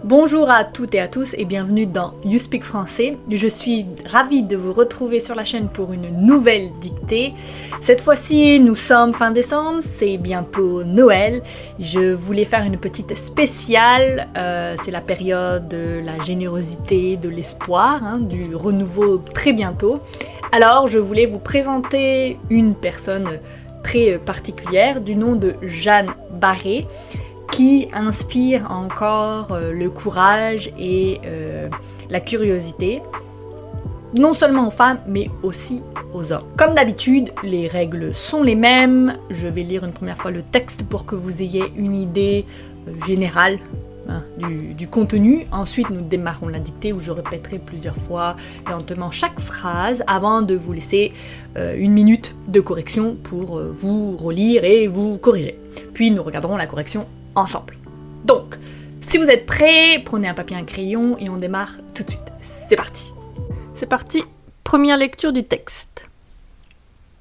Bonjour à toutes et à tous et bienvenue dans You Speak Français. Je suis ravie de vous retrouver sur la chaîne pour une nouvelle dictée. Cette fois-ci, nous sommes fin décembre, c'est bientôt Noël. Je voulais faire une petite spéciale, c'est la période de la générosité, de l'espoir, du renouveau très bientôt. Alors, je voulais vous présenter une personne très particulière du nom de Jeanne Barré, qui inspire encore le courage et la curiosité, non seulement aux femmes, mais aussi aux hommes. Comme d'habitude, les règles sont les mêmes. Je vais lire une première fois le texte pour que vous ayez une idée générale du contenu. Ensuite, nous démarrons la dictée où je répéterai plusieurs fois lentement chaque phrase avant de vous laisser une minute de correction pour vous relire et vous corriger. Puis nous regarderons la correction ensemble. Donc, si vous êtes prêts, prenez un papier et un crayon et on démarre tout de suite. C'est parti. C'est parti, première lecture du texte.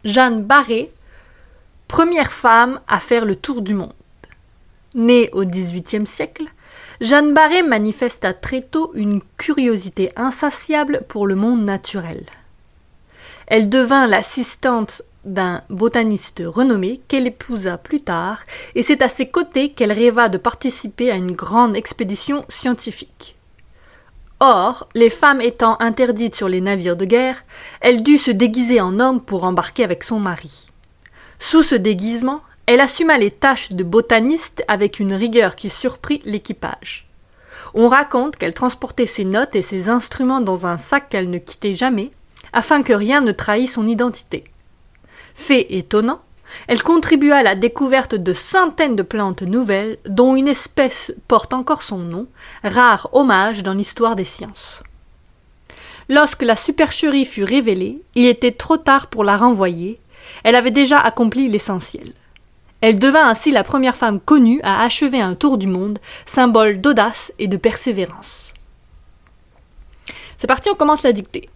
Jeanne Barré, première femme à faire le tour du monde. Née au XVIIIe siècle, Jeanne Barré manifesta très tôt une curiosité insatiable pour le monde naturel. Elle devint l'assistante d'un botaniste renommé qu'elle épousa plus tard, et c'est à ses côtés qu'elle rêva de participer à une grande expédition scientifique. Or, les femmes étant interdites sur les navires de guerre, elle dut se déguiser en homme pour embarquer avec son mari. Sous ce déguisement, elle assuma les tâches de botaniste avec une rigueur qui surprit l'équipage. On raconte qu'elle transportait ses notes et ses instruments dans un sac qu'elle ne quittait jamais, afin que rien ne trahît son identité. Fait étonnant, elle contribua à la découverte de centaines de plantes nouvelles, dont une espèce porte encore son nom, rare hommage dans l'histoire des sciences. Lorsque la supercherie fut révélée, il était trop tard pour la renvoyer, elle avait déjà accompli l'essentiel. Elle devint ainsi la première femme connue à achever un tour du monde, symbole d'audace et de persévérance. C'est parti, on commence la dictée.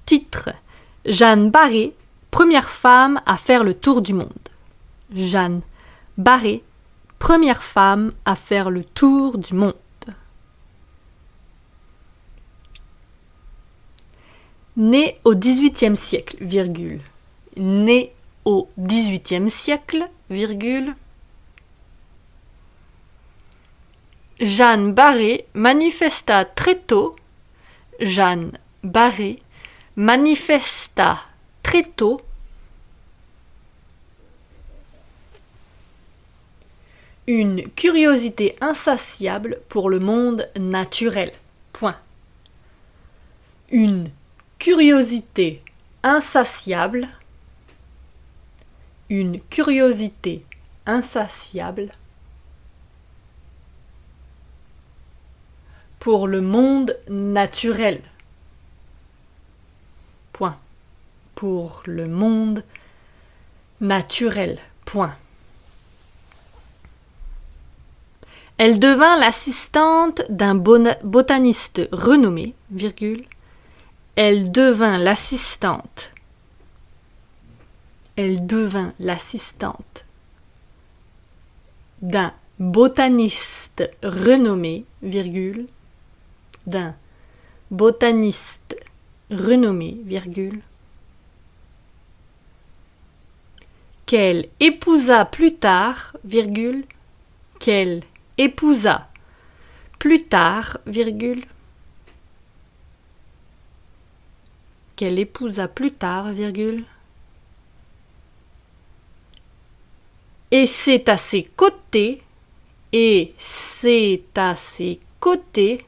Titre: Jeanne Barré, première femme à faire le tour du monde. Jeanne Barré, première femme à faire le tour du monde. Née au XVIIIe siècle, virgule. Née au XVIIIe siècle, virgule. Jeanne Barré manifesta très tôt. Jeanne Barré manifesta très tôt une curiosité insatiable pour le monde naturel. Point. Une curiosité insatiable. Une curiosité insatiable pour le monde naturel. Point. Pour le monde naturel. Point. Elle devint l'assistante d'un botaniste renommé, virgule. Elle devint l'assistante. Elle devint l'assistante d'un botaniste renommé, virgule. D'un botaniste renommé, virgule. Qu'elle épousa plus tard, virgule. Qu'elle épousa plus tard, virgule. Qu'elle épousa plus tard, virgule. Et c'est à ses côtés, et c'est à ses côtés,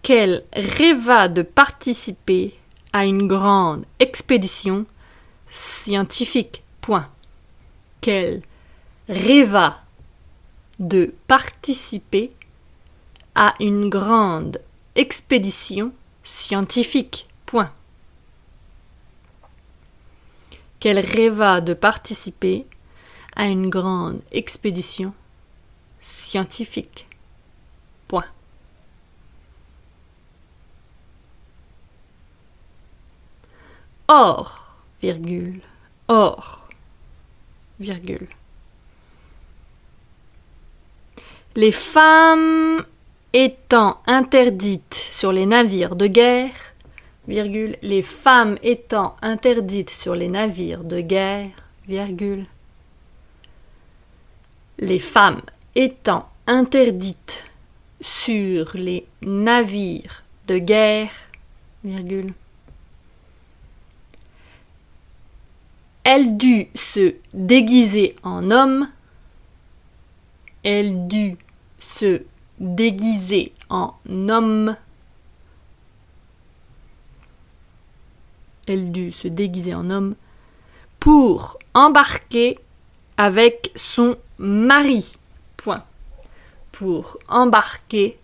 qu'elle rêva de participer à une grande expédition scientifique. Point. Qu'elle rêva de participer à une grande expédition scientifique. Point. Qu'elle rêva de participer à une grande expédition scientifique. Point. Or, virgule, or, virgule. Les femmes étant interdites sur les navires de guerre, virgule, les femmes étant interdites sur les navires de guerre, virgule, les femmes étant interdites sur les navires de guerre, virgule, elle dut se déguiser en homme, elle dut se déguiser en homme, elle dut se déguiser en homme pour embarquer avec son mari. Point. Pour embarquer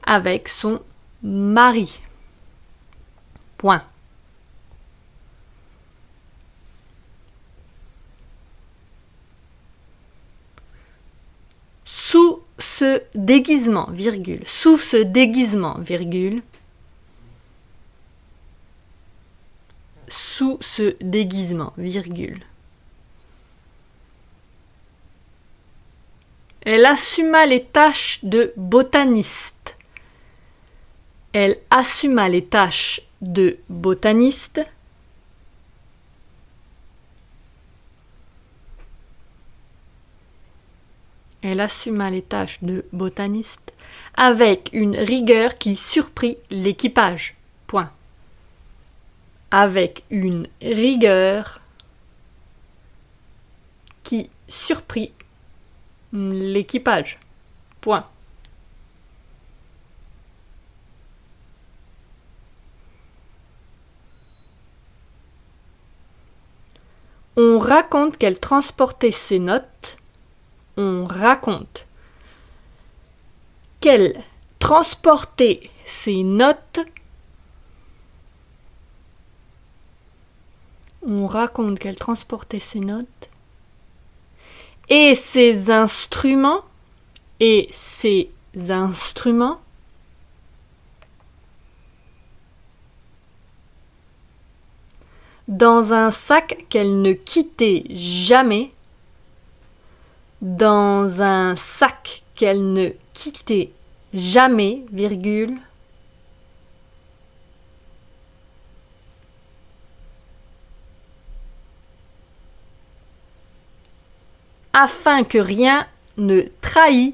avec son mari. Point. Sous ce déguisement, virgule, sous ce déguisement, virgule, sous ce déguisement, virgule. Elle assuma les tâches de botaniste. Elle assuma les tâches de botaniste. Elle assuma les tâches de botaniste avec une rigueur qui surprit l'équipage. Point. Avec une rigueur qui surprit l'équipage. Point. On raconte qu'elle transportait ses notes. On raconte qu'elle transportait ses notes. On raconte qu'elle transportait ses notes et ses instruments dans un sac qu'elle ne quittait jamais, dans un sac qu'elle ne quittait jamais, virgule, afin que rien ne trahît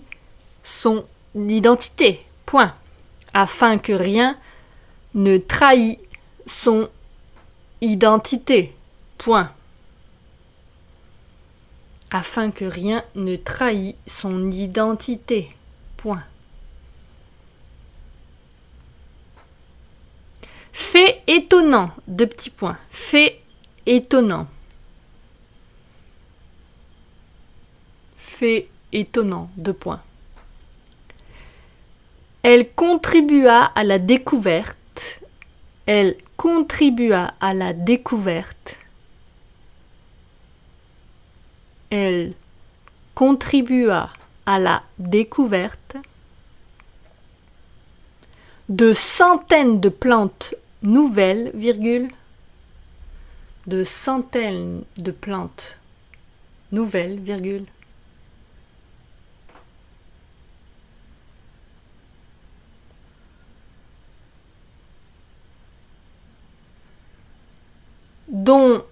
son identité. Point. Afin que rien ne trahît son identité. Point. Afin que rien ne trahît son identité. Point. Fait étonnant, deux petits points. Fait étonnant. Fait étonnant, deux points. Elle contribua à la découverte. Elle contribua à la découverte. Elle contribua à la découverte de centaines de plantes nouvelles, virgule, de centaines de plantes nouvelles, virgule, dont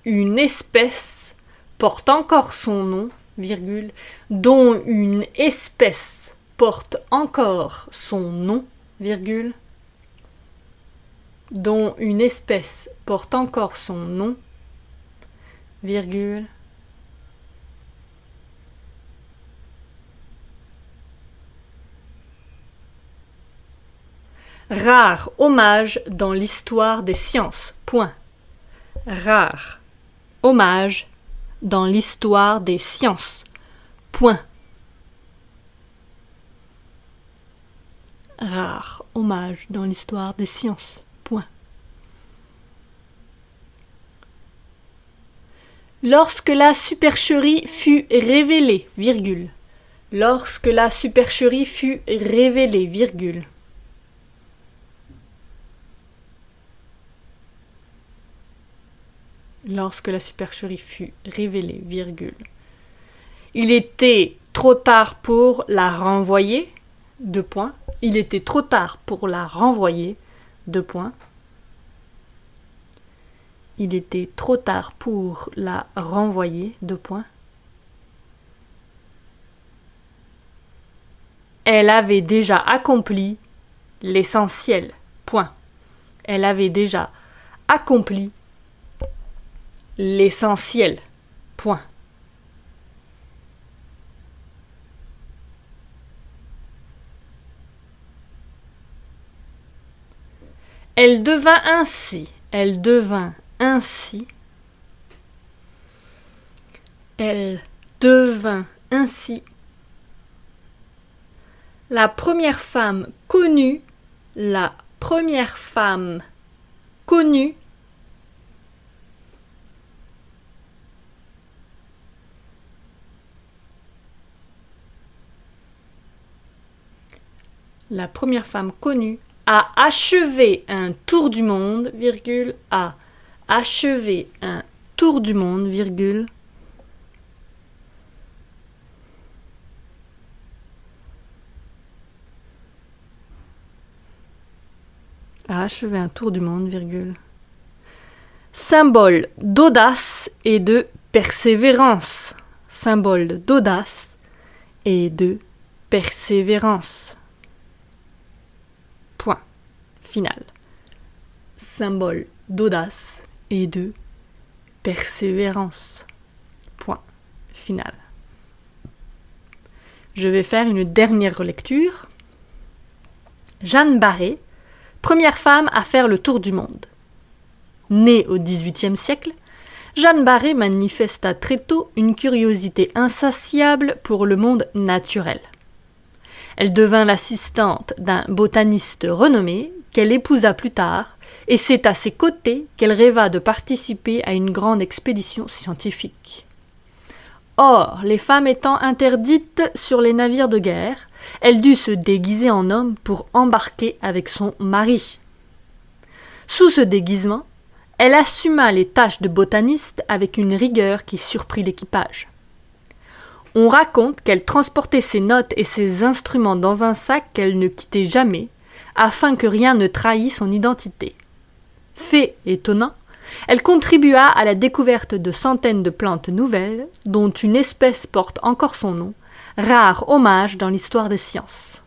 une espèce porte encore son nom, virgule, dont une espèce porte encore son nom, virgule, dont une espèce porte encore son nom, virgule, rare hommage dans l'histoire des sciences. Point. Rare hommage dans l'histoire des sciences. Point. Rare hommage dans l'histoire des sciences. Point. Lorsque la supercherie fut révélée, virgule. Lorsque la supercherie fut révélée, virgule. lorsque la supercherie fut révélée, virgule. Il était trop tard pour la renvoyer, deux points. Il était trop tard pour la renvoyer, deux points. Il était trop tard pour la renvoyer, deux points. Elle avait déjà accompli l'essentiel, point. Elle avait déjà accompli l'essentiel, point. Elle devint ainsi la première femme connue a achevé un tour du monde, virgule, a achevé un tour du monde, virgule, a achevé un tour du monde, virgule, symbole d'audace et de persévérance, symbole d'audace et de persévérance. Point final. Symbole d'audace et de persévérance. Point final. Je vais faire une dernière relecture. Jeanne Barré, première femme à faire le tour du monde. Née au XVIIIe siècle, Jeanne Barré manifesta très tôt une curiosité insatiable pour le monde naturel. Elle devint l'assistante d'un botaniste renommé qu'elle épousa plus tard, et c'est à ses côtés qu'elle rêva de participer à une grande expédition scientifique. Or, les femmes étant interdites sur les navires de guerre, elle dut se déguiser en homme pour embarquer avec son mari. Sous ce déguisement, elle assuma les tâches de botaniste avec une rigueur qui surprit l'équipage. On raconte qu'elle transportait ses notes et ses instruments dans un sac qu'elle ne quittait jamais, afin que rien ne trahît son identité. Fait étonnant, elle contribua à la découverte de centaines de plantes nouvelles, dont une espèce porte encore son nom, rare hommage dans l'histoire des sciences.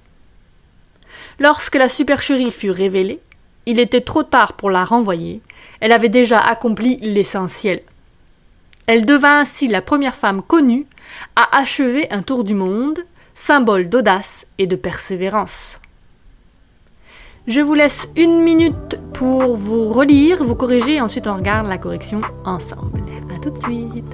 Lorsque la supercherie fut révélée, il était trop tard pour la renvoyer, elle avait déjà accompli l'essentiel. Elle devint ainsi la première femme connue à achever un tour du monde, symbole d'audace et de persévérance. Je vous laisse 1 minute pour vous relire, vous corriger et ensuite on regarde la correction ensemble. À tout de suite.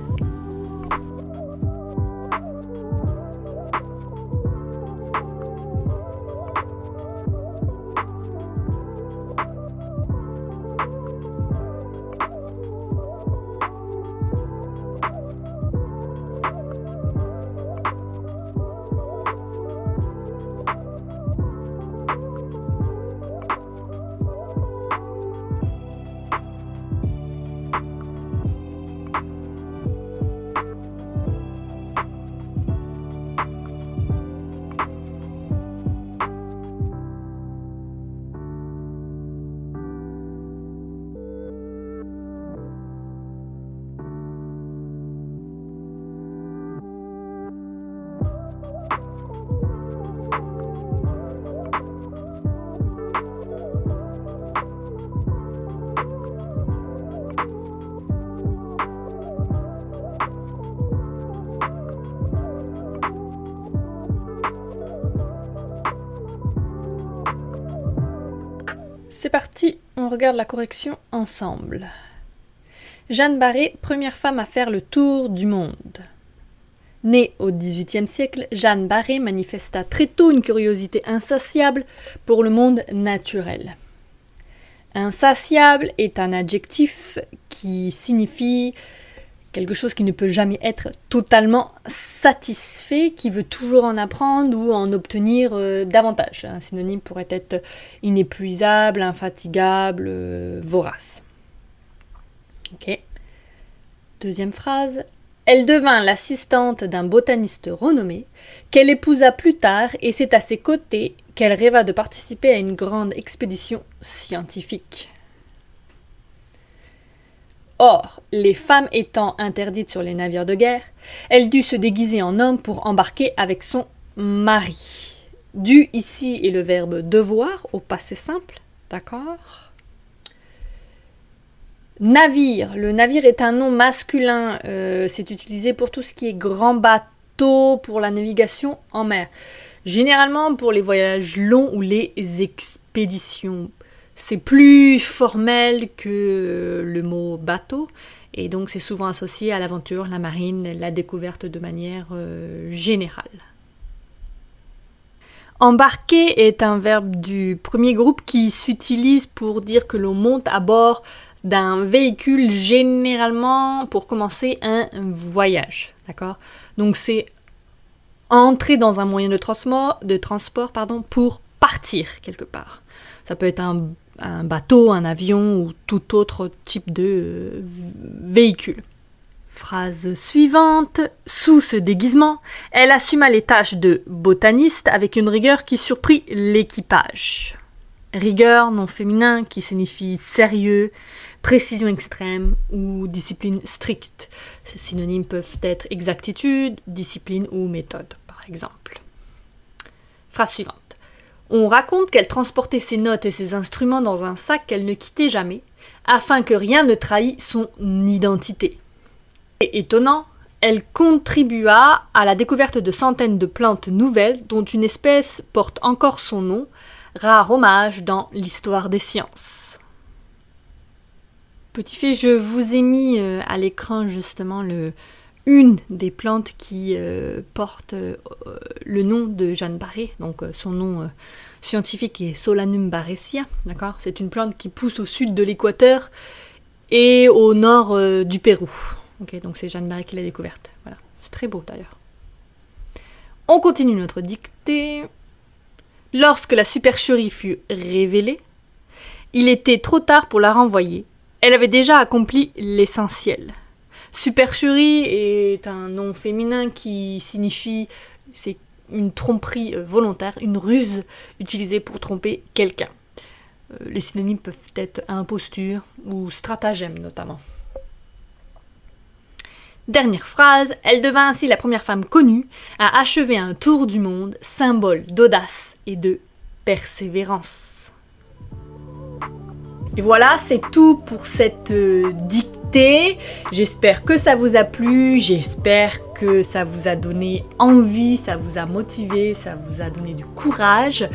C'est parti, on regarde la correction ensemble. Jeanne Barré, première femme à faire le tour du monde. Née au XVIIIe siècle, Jeanne Barré manifesta très tôt une curiosité insatiable pour le monde naturel. Insatiable est un adjectif qui signifie quelque chose qui ne peut jamais être totalement satisfait, qui veut toujours en apprendre ou en obtenir davantage. Un synonyme pourrait être inépuisable, infatigable, vorace. Ok. Deuxième phrase. Elle devint l'assistante d'un botaniste renommé, qu'elle épousa plus tard et c'est à ses côtés qu'elle rêva de participer à une grande expédition scientifique. Or, les femmes étant interdites sur les navires de guerre, elle dut se déguiser en homme pour embarquer avec son mari. Dû ici est le verbe devoir au passé simple, d'accord ? Navire. Le navire est un nom masculin. C'est utilisé pour tout ce qui est grand bateau, pour la navigation en mer. Généralement pour les voyages longs ou les expéditions. C'est plus formel que le mot bateau. Et donc c'est souvent associé à l'aventure, la marine, la découverte de manière générale. Embarquer est un verbe du premier groupe qui s'utilise pour dire que l'on monte à bord d'un véhicule généralement pour commencer un voyage, d'accord ? Donc c'est entrer dans un moyen de transport, pour partir quelque part. Ça peut être un bateau, un avion ou tout autre type de véhicule. Phrase suivante. Sous ce déguisement, elle assuma les tâches de botaniste avec une rigueur qui surprit l'équipage. Rigueur, nom féminin qui signifie sérieux, précision extrême ou discipline stricte. Ces synonymes peuvent être exactitude, discipline ou méthode, par exemple. Phrase suivante. On raconte qu'elle transportait ses notes et ses instruments dans un sac qu'elle ne quittait jamais, afin que rien ne trahît son identité. Et étonnant, elle contribua à la découverte de centaines de plantes nouvelles dont une espèce porte encore son nom, rare hommage dans l'histoire des sciences. Petit fait, je vous ai mis à l'écran justement une des plantes qui porte le nom de Jeanne Barré, donc son nom scientifique est Solanum barrecia, d'accord ? C'est une plante qui pousse au sud de l'équateur et au nord du Pérou. Okay, donc c'est Jeanne Barré qui l'a découverte. Voilà. C'est très beau d'ailleurs. On continue notre dictée. Lorsque la supercherie fut révélée, il était trop tard pour la renvoyer. Elle avait déjà accompli l'essentiel. Supercherie est un nom féminin qui signifie, c'est une tromperie volontaire, une ruse utilisée pour tromper quelqu'un. Les synonymes peuvent être imposture ou stratagème notamment. Dernière phrase, elle devint ainsi la première femme connue à achever un tour du monde, symbole d'audace et de persévérance. Et voilà, c'est tout pour cette dictée. J'espère que ça vous a plu, j'espère que ça vous a donné envie, ça vous a motivé, ça vous a donné du courage.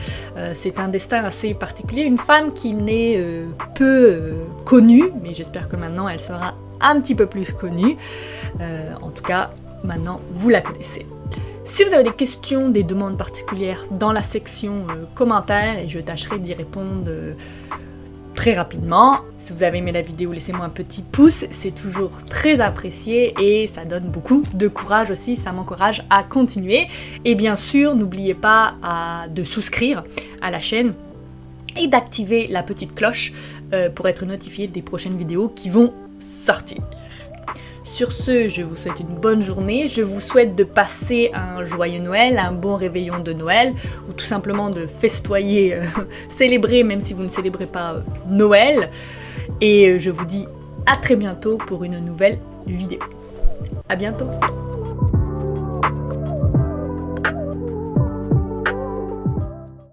C'est un destin assez particulier, une femme qui n'est peu connue, mais j'espère que maintenant elle sera un petit peu plus connue. En tout cas, maintenant vous la connaissez. Si vous avez des questions, des demandes particulières dans la section commentaires, et je tâcherai d'y répondre très rapidement. Si vous avez aimé la vidéo, laissez-moi un petit pouce, c'est toujours très apprécié et ça donne beaucoup de courage aussi, ça m'encourage à continuer. Et bien sûr, n'oubliez pas de souscrire à la chaîne et d'activer la petite cloche pour être notifié des prochaines vidéos qui vont sortir. Sur ce, je vous souhaite une bonne journée, je vous souhaite de passer un joyeux Noël, un bon réveillon de Noël, ou tout simplement de festoyer, célébrer même si vous ne célébrez pas Noël. Et je vous dis à très bientôt pour une nouvelle vidéo. À bientôt!